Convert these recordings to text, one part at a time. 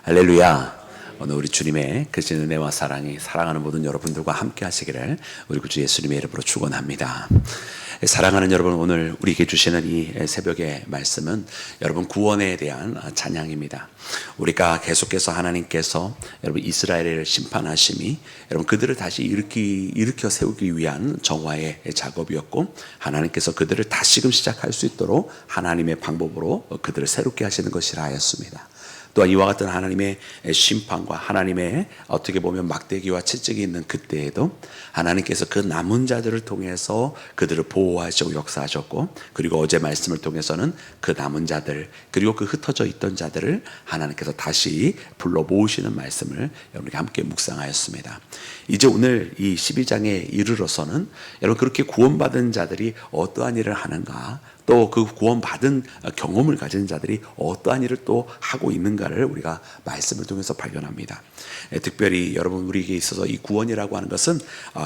할렐루야. 오늘 우리 주님의 크신 은혜와 사랑이 사랑하는 모든 여러분들과 함께 하시기를 우리 구주 예수님의 이름으로 축원합니다. 사랑하는 여러분, 오늘 우리에게 주시는 이 새벽의 말씀은 여러분 구원에 대한 찬양입니다. 우리가 계속해서 하나님께서 여러분 이스라엘을 심판하심이 여러분 그들을 다시 일으켜 세우기 위한 정화의 작업이었고, 하나님께서 그들을 다시금 시작할 수 있도록 하나님의 방법으로 그들을 새롭게 하시는 것이라 하였습니다. 또한 이와 같은 하나님의 심판과 하나님의 어떻게 보면 막대기와 채찍이 있는 그때에도 하나님께서 그 남은 자들을 통해서 그들을 보호하시고 역사하셨고, 그리고 어제 말씀을 통해서는 그 남은 자들 그리고 그 흩어져 있던 자들을 하나님께서 다시 불러 모으시는 말씀을 여러분과 함께 묵상하였습니다. 이제 오늘 이 12장에 이르러서는 여러분 그렇게 구원받은 자들이 어떠한 일을 하는가, 또 그 구원받은 경험을 가진 자들이 어떠한 일을 또 하고 있는가를 우리가 말씀을 통해서 발견합니다. 특별히 여러분 우리에게 있어서 이 구원이라고 하는 것은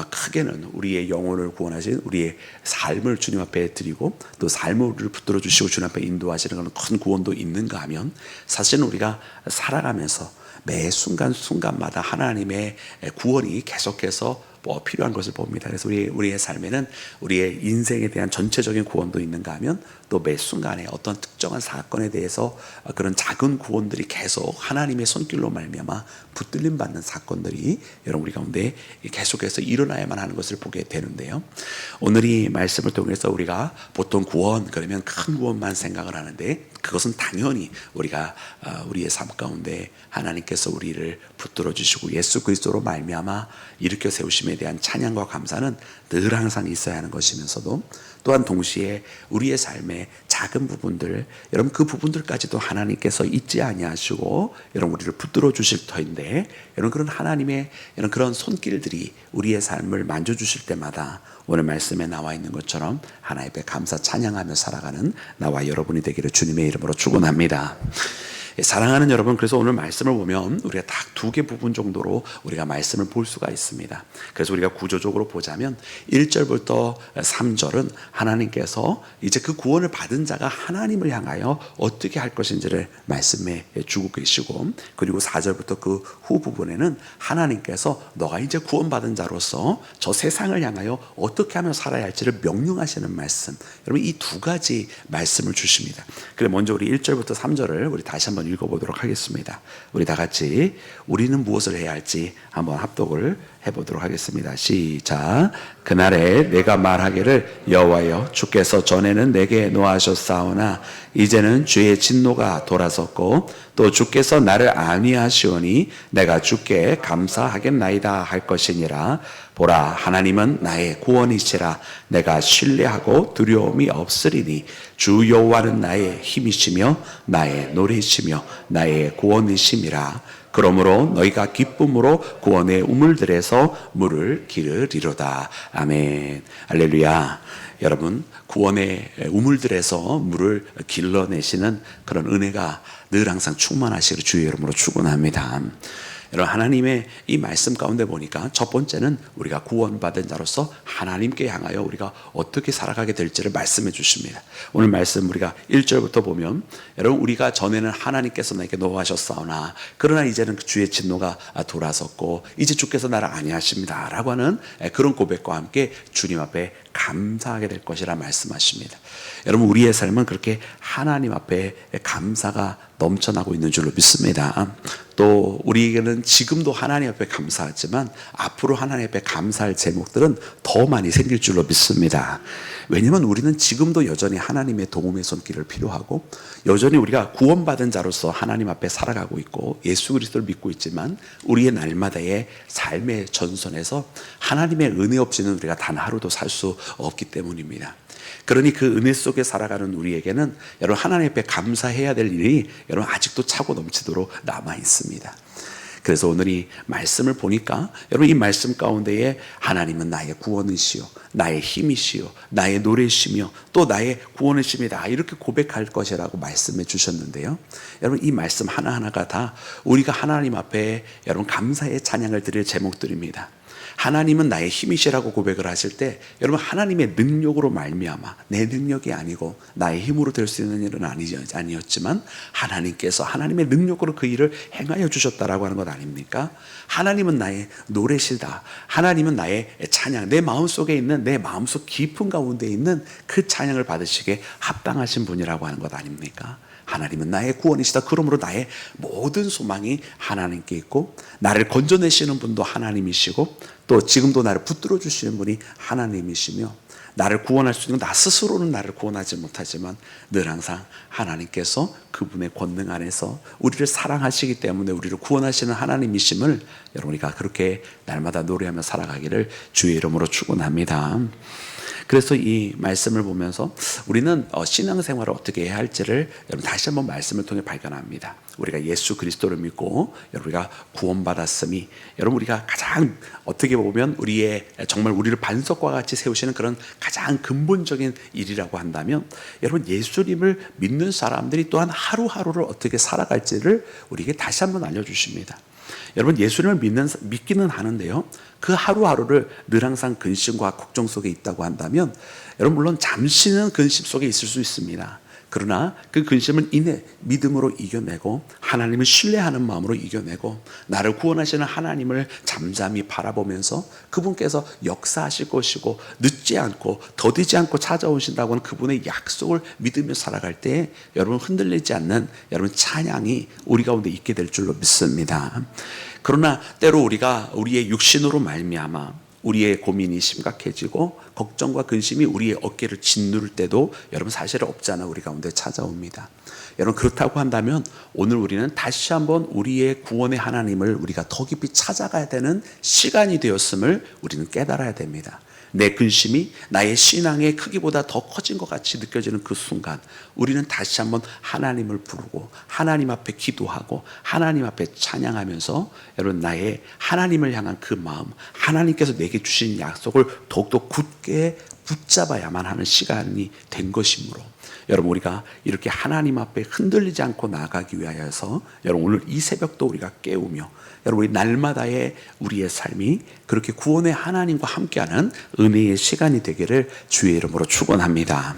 크게는 우리의 영혼을 구원하신 우리의 삶을 주님 앞에 드리고, 또 삶을 우리를 붙들어 주시고 주님 앞에 인도하시는 그런 큰 구원도 있는가 하면, 사실은 우리가 살아가면서 매 순간순간마다 하나님의 구원이 계속해서 필요한 것을 봅니다. 그래서 우리의 삶에는 우리의 인생에 대한 전체적인 구원도 있는가 하면, 또 매 순간에 어떤 특정한 사건에 대해서 그런 작은 구원들이 계속 하나님의 손길로 말미암아 붙들림 받는 사건들이 여러분 우리 가운데 계속해서 일어나야만 하는 것을 보게 되는데요. 오늘 이 말씀을 통해서 우리가 보통 구원 그러면 큰 구원만 생각을 하는데, 그것은 당연히 우리가 우리의 삶 가운데 하나님께서 우리를 붙들어 주시고 예수 그리스도로 말미암아 일으켜 세우심에 대한 찬양과 감사는 늘 항상 있어야 하는 것이면서도, 또한 동시에 우리의 삶의 작은 부분들, 여러분 그 부분들까지도 하나님께서 잊지 아니하시고 여러분 우리를 붙들어 주실 터인데, 여러분 그런 하나님의 이런 그런 손길들이 우리의 삶을 만져주실 때마다 오늘 말씀에 나와 있는 것처럼 하나님 앞에 감사 찬양하며 살아가는 나와 여러분이 되기를 주님의 이름으로 축원합니다. 사랑하는 여러분, 그래서 오늘 말씀을 보면 우리가 딱 두 개 부분 정도로 우리가 말씀을 볼 수가 있습니다. 그래서 우리가 구조적으로 보자면 1절부터 3절은 하나님께서 이제 그 구원을 받은 자가 하나님을 향하여 어떻게 할 것인지를 말씀해 주고 계시고, 그리고 4절부터 그 후 부분에는 하나님께서 너가 이제 구원받은 자로서 저 세상을 향하여 어떻게 하며 살아야 할지를 명령하시는 말씀, 여러분 이 두 가지 말씀을 주십니다. 그래 먼저 우리 1절부터 3절을 우리 다시 한번 읽어보도록 하겠습니다. 우리 다 같이 우리는 무엇을 해야 할지 한번 합독을 해보도록 하겠습니다. 시작. 그날에 내가 말하기를 여호와여 주께서 전에는 내게 노하셨사오나 이제는 주의 진노가 돌아섰고 또 주께서 나를 안위하시오니 내가 주께 감사하겠나이다 할 것이니라. 보라 하나님은 나의 구원이시라. 내가 신뢰하고 두려움이 없으리니 주 여호와는 나의 힘이시며 나의 노래이시며 나의 구원이심이라. 그러므로 너희가 기쁨으로 구원의 우물들에서 물을 기르리로다. 아멘. 할렐루야. 여러분 구원의 우물들에서 물을 길러내시는 그런 은혜가 늘 항상 충만하시기를 주의 이름으로 축원합니다. 여러분 하나님의 이 말씀 가운데 보니까 첫 번째는 우리가 구원받은 자로서 하나님께 향하여 우리가 어떻게 살아가게 될지를 말씀해 주십니다. 오늘 말씀 우리가 1절부터 보면, 여러분 우리가 전에는 하나님께서 나에게 노하셨사오나 그러나 이제는 주의 진노가 돌아섰고 이제 주께서 나를 안위하십니다 라고 하는 그런 고백과 함께 주님 앞에 감사하게 될 것이라 말씀하십니다. 여러분 우리의 삶은 그렇게 하나님 앞에 감사가 넘쳐나고 있는 줄로 믿습니다. 또 우리에게는 지금도 하나님 앞에 감사하지만 앞으로 하나님 앞에 감사할 제목들은 더 많이 생길 줄로 믿습니다. 왜냐하면 우리는 지금도 여전히 하나님의 도움의 손길을 필요하고, 여전히 우리가 구원받은 자로서 하나님 앞에 살아가고 있고 예수 그리스도를 믿고 있지만 우리의 날마다의 삶의 전선에서 하나님의 은혜 없이는 우리가 단 하루도 살 수 없기 때문입니다. 그러니 그 은혜 속에 살아가는 우리에게는 여러분 하나님 앞에 감사해야 될 일이 여러분 아직도 차고 넘치도록 남아 있습니다. 그래서 오늘 이 말씀을 보니까 여러분 이 말씀 가운데에 하나님은 나의 구원이시요 나의 힘이시요 나의 노래시며 또 나의 구원이십니다 이렇게 고백할 것이라고 말씀해 주셨는데요. 여러분 이 말씀 하나하나가 다 우리가 하나님 앞에 여러분 감사의 찬양을 드릴 제목들입니다. 하나님은 나의 힘이시라고 고백을 하실 때 여러분 하나님의 능력으로 말미암아 내 능력이 아니고 나의 힘으로 될 수 있는 일은 아니었지만 하나님께서 하나님의 능력으로 그 일을 행하여 주셨다라고 하는 것 아닙니까? 하나님은 나의 노래시다. 하나님은 나의 찬양, 내 마음속에 있는 내 마음속 깊은 가운데 있는 그 찬양을 받으시기에 합당하신 분이라고 하는 것 아닙니까? 하나님은 나의 구원이시다. 그러므로 나의 모든 소망이 하나님께 있고 나를 건져내시는 분도 하나님이시고 또 지금도 나를 붙들어 주시는 분이 하나님이시며 나를 구원할 수 있는 나 스스로는 나를 구원하지 못하지만 늘 항상 하나님께서 그분의 권능 안에서 우리를 사랑하시기 때문에 우리를 구원하시는 하나님이심을 여러분이가 그렇게 날마다 노래하며 살아가기를 주의 이름으로 축원합니다. 그래서 이 말씀을 보면서 우리는 신앙생활을 어떻게 해야 할지를 여러분 다시 한번 말씀을 통해 발견합니다. 우리가 예수 그리스도를 믿고 우리가 구원받았음이 여러분 우리가 가장 어떻게 보면 우리의 정말 우리를 반석과 같이 세우시는 그런 가장 근본적인 일이라고 한다면 여러분 예수님을 믿는 사람들이 또한 하루하루를 어떻게 살아갈지를 우리에게 다시 한번 알려주십니다. 여러분 예수님을 믿기는 하는데요, 그 하루하루를 늘 항상 근심과 걱정 속에 있다고 한다면 여러분 물론 잠시는 근심 속에 있을 수 있습니다. 그러나 그 근심은 믿음으로 이겨내고 하나님을 신뢰하는 마음으로 이겨내고 나를 구원하시는 하나님을 잠잠히 바라보면서 그분께서 역사하실 것이고 늦지 않고 더디지 않고 찾아오신다고 하는 그분의 약속을 믿으며 살아갈 때 여러분 흔들리지 않는 여러분 찬양이 우리 가운데 있게 될 줄로 믿습니다. 그러나 때로 우리가 우리의 육신으로 말미암아 우리의 고민이 심각해지고 걱정과 근심이 우리의 어깨를 짓누를 때도 여러분 사실 없잖아 우리 가운데 찾아옵니다. 여러분 그렇다고 한다면 오늘 우리는 다시 한번 우리의 구원의 하나님을 우리가 더 깊이 찾아가야 되는 시간이 되었음을 우리는 깨달아야 됩니다. 내 근심이 나의 신앙의 크기보다 더 커진 것 같이 느껴지는 그 순간 우리는 다시 한번 하나님을 부르고 하나님 앞에 기도하고 하나님 앞에 찬양하면서 여러분 나의 하나님을 향한 그 마음, 하나님께서 내게 주신 약속을 더욱더 굳게 붙잡아야만 하는 시간이 된 것이므로 여러분 우리가 이렇게 하나님 앞에 흔들리지 않고 나아가기 위하여서 여러분 오늘 이 새벽도 우리가 깨우며 여러분 우리 날마다의 우리의 삶이 그렇게 구원의 하나님과 함께하는 은혜의 시간이 되기를 주의 이름으로 축원합니다.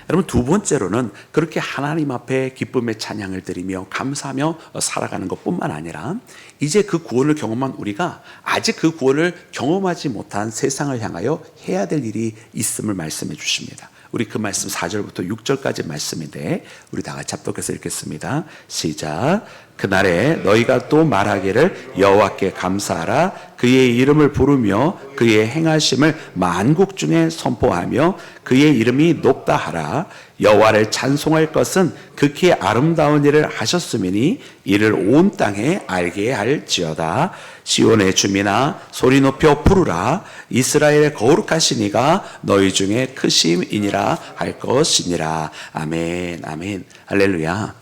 여러분 두 번째로는 그렇게 하나님 앞에 기쁨의 찬양을 드리며 감사하며 살아가는 것뿐만 아니라 이제 그 구원을 경험한 우리가 아직 그 구원을 경험하지 못한 세상을 향하여 해야 될 일이 있음을 말씀해 주십니다. 우리 그 말씀 4절부터 6절까지 말씀인데 우리 다 같이 합독해서 읽겠습니다. 시작. 그날에 너희가 또 말하기를 여호와께 감사하라. 그의 이름을 부르며 그의 행하심을 만국 중에 선포하며 그의 이름이 높다 하라. 여호와를 찬송할 것은 극히 아름다운 일을 하셨음이니 이를 온 땅에 알게 할지어다. 시온의 주민아 소리 높여 부르라. 이스라엘의 거룩하신 이가 너희 중에 크심이니라 할 것이니라. 아멘 아멘 할렐루야.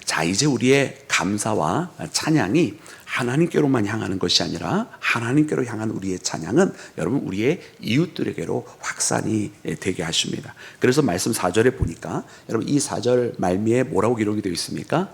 자 이제 우리의 감사와 찬양이 하나님께로만 향하는 것이 아니라 하나님께로 향한 우리의 찬양은 여러분 우리의 이웃들에게로 확산이 되게 하십니다. 그래서 말씀 4절에 보니까 여러분 이 4절 말미에 뭐라고 기록이 되어 있습니까?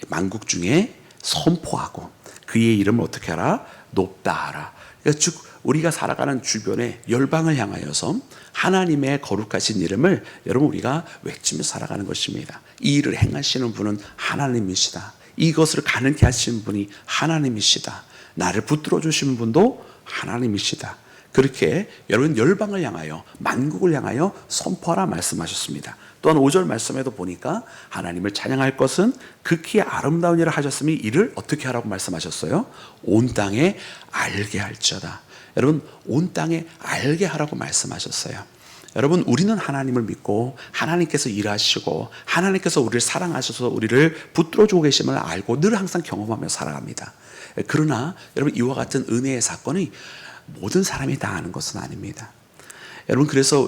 만국 중에 선포하고 그의 이름을 어떻게 하라? 높다 하라. 그러니까 즉 우리가 살아가는 주변의 열방을 향하여서 하나님의 거룩하신 이름을 여러분 우리가 외치며 살아가는 것입니다. 이 일을 행하시는 분은 하나님이시다. 이것을 가능케 하시는 분이 하나님이시다. 나를 붙들어 주시는 분도 하나님이시다. 그렇게 여러분 열방을 향하여 만국을 향하여 선포하라 말씀하셨습니다. 또한 5절 말씀에도 보니까 하나님을 찬양할 것은 극히 아름다운 일을 하셨으니 이를 어떻게 하라고 말씀하셨어요? 온 땅에 알게 할지어다. 여러분 온 땅에 알게 하라고 말씀하셨어요. 여러분 우리는 하나님을 믿고 하나님께서 일하시고 하나님께서 우리를 사랑하셔서 우리를 붙들어주고 계심을 알고 늘 항상 경험하며 살아갑니다. 그러나 여러분 이와 같은 은혜의 사건이 모든 사람이 다 아는 것은 아닙니다. 여러분 그래서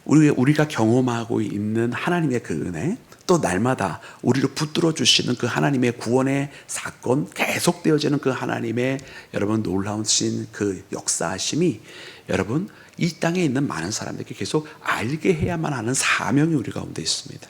우리가 경험하고 있는 하나님의 그 은혜 또 날마다 우리를 붙들어 주시는 그 하나님의 구원의 사건 계속되어지는 그 하나님의 여러분 놀라우신 그 역사하심이 여러분 이 땅에 있는 많은 사람들에게 계속 알게 해야만 하는 사명이 우리 가운데 있습니다.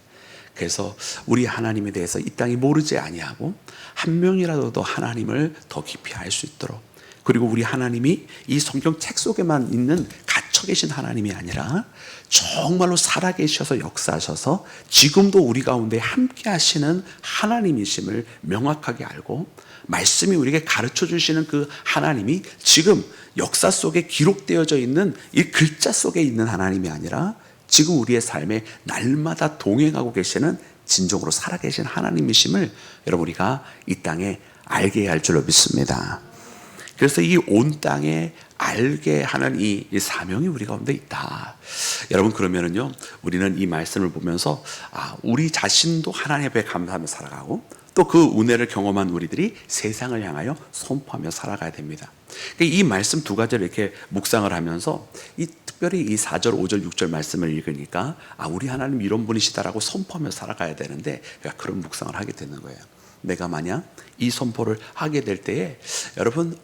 그래서 우리 하나님에 대해서 이 땅이 모르지 아니하고 한 명이라도 더 하나님을 더 깊이 알 수 있도록 그리고 우리 하나님이 이 성경 책 속에만 있는 갇혀 계신 하나님이 아니라 정말로 살아계셔서 역사하셔서 지금도 우리 가운데 함께 하시는 하나님이심을 명확하게 알고, 말씀이 우리에게 가르쳐 주시는 그 하나님이 지금 역사 속에 기록되어져 있는 이 글자 속에 있는 하나님이 아니라 지금 우리의 삶에 날마다 동행하고 계시는 진정으로 살아계신 하나님이심을 여러분 우리가 이 땅에 알게 할 줄로 믿습니다. 그래서 이 온 땅에 알게 하는 이 사명이 우리 가운데 있다. 여러분, 그러면은요, 우리는 이 말씀을 보면서 우리 자신도 하나님 앞에 감사하며 살아가고, 또 그 은혜를 경험한 우리들이 세상을 향하여 선포하며 살아가야 됩니다. 이 말씀 두 가지를 이렇게 묵상을 하면서 특별히 이 4절, 5절, 6절 말씀을 읽으니까 우리 하나님 이런 분이시다라고 선포하며 살아가야 되는데 그런 묵상을 하게 되는 거예요. 내가 만약 이 선포를 하게 될 때에 여러분,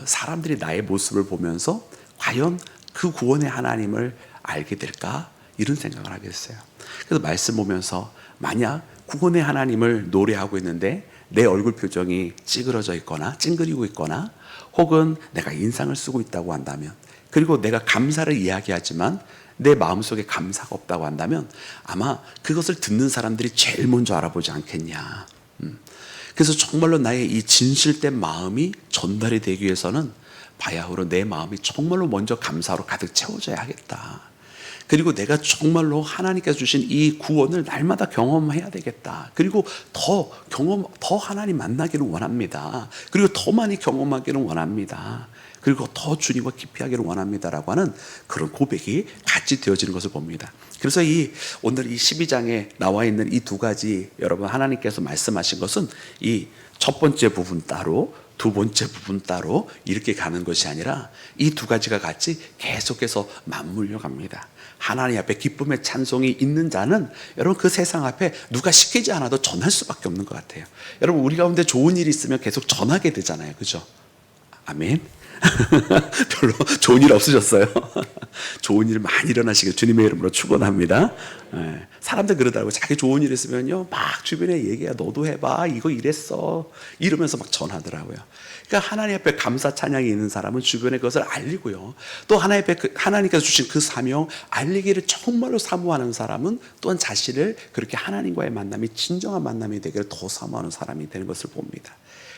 사람들이 나의 모습을 보면서 과연 그 구원의 하나님을 알게 될까? 이런 생각을 하게 됐어요. 그래서 말씀 보면서 만약 구원의 하나님을 노래하고 있는데 내 얼굴 표정이 찌그러져 있거나 찡그리고 있거나, 혹은 내가 인상을 쓰고 있다고 한다면, 그리고 내가 감사를 이야기하지만 내 마음속에 감사가 없다고 한다면 아마 그것을 듣는 사람들이 제일 먼저 알아보지 않겠냐. 그래서 정말로 나의 이 진실된 마음이 전달이 되기 위해서는 바야흐로 내 마음이 정말로 먼저 감사로 가득 채워져야 하겠다. 그리고 내가 정말로 하나님께서 주신 이 구원을 날마다 경험해야 되겠다. 그리고 더 하나님 만나기를 원합니다. 그리고 더 많이 경험하기를 원합니다. 그리고 더 주님과 깊이 하기를 원합니다라고 하는 그런 고백이 같이 되어지는 것을 봅니다. 그래서 오늘 이 12장에 나와 있는 이 두 가지, 여러분 하나님께서 말씀하신 것은 이 첫 번째 부분 따로, 두 번째 부분 따로 이렇게 가는 것이 아니라 이 두 가지가 같이 계속해서 맞물려 갑니다. 하나님 앞에 기쁨의 찬송이 있는 자는 여러분 그 세상 앞에 누가 시키지 않아도 전할 수밖에 없는 것 같아요. 여러분, 우리 가운데 좋은 일이 있으면 계속 전하게 되잖아요. 그죠? 아멘. 별로 좋은 일 없으셨어요? 좋은 일 많이 일어나시길 주님의 이름으로 축원합니다. 사람들 그러더라고요. 자기 좋은 일 있으면요 막 주변에 얘기해. 너도 해봐, 이거 이랬어, 이러면서 막 전하더라고요. 그러니까 하나님 앞에 감사 찬양이 있는 사람은 주변에 그것을 알리고요, 또 하나님 앞에 하나님께서 주신 그 사명 알리기를 정말로 사모하는 사람은 또한 자신을 그렇게 하나님과의 만남이 진정한 만남이 되기를 더 사모하는 사람이 되는 것을 봅니다.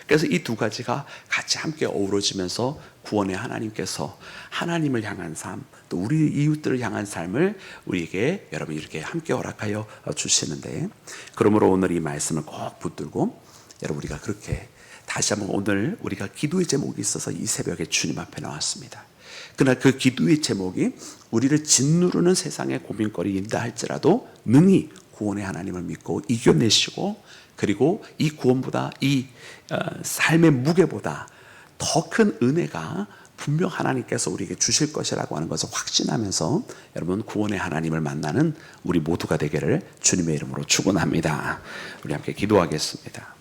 그래서 이 두 가지가 같이 함께 어우러지면서 구원의 하나님께서 하나님을 향한 삶, 또 우리 이웃들을 향한 삶을 우리에게 여러분 이렇게 함께 허락하여 주시는데, 그러므로 오늘 이 말씀을 꼭 붙들고 여러분 우리가 그렇게 다시 한번 오늘 우리가 기도의 제목이 있어서 이 새벽에 주님 앞에 나왔습니다. 그러나 그 기도의 제목이 우리를 짓누르는 세상의 고민거리인다 할지라도 능히 구원의 하나님을 믿고 이겨내시고, 그리고 이 구원보다 이 삶의 무게보다 더 큰 은혜가 분명 하나님께서 우리에게 주실 것이라고 하는 것을 확신하면서 여러분 구원의 하나님을 만나는 우리 모두가 되기를 주님의 이름으로 축원합니다. 우리 함께 기도하겠습니다.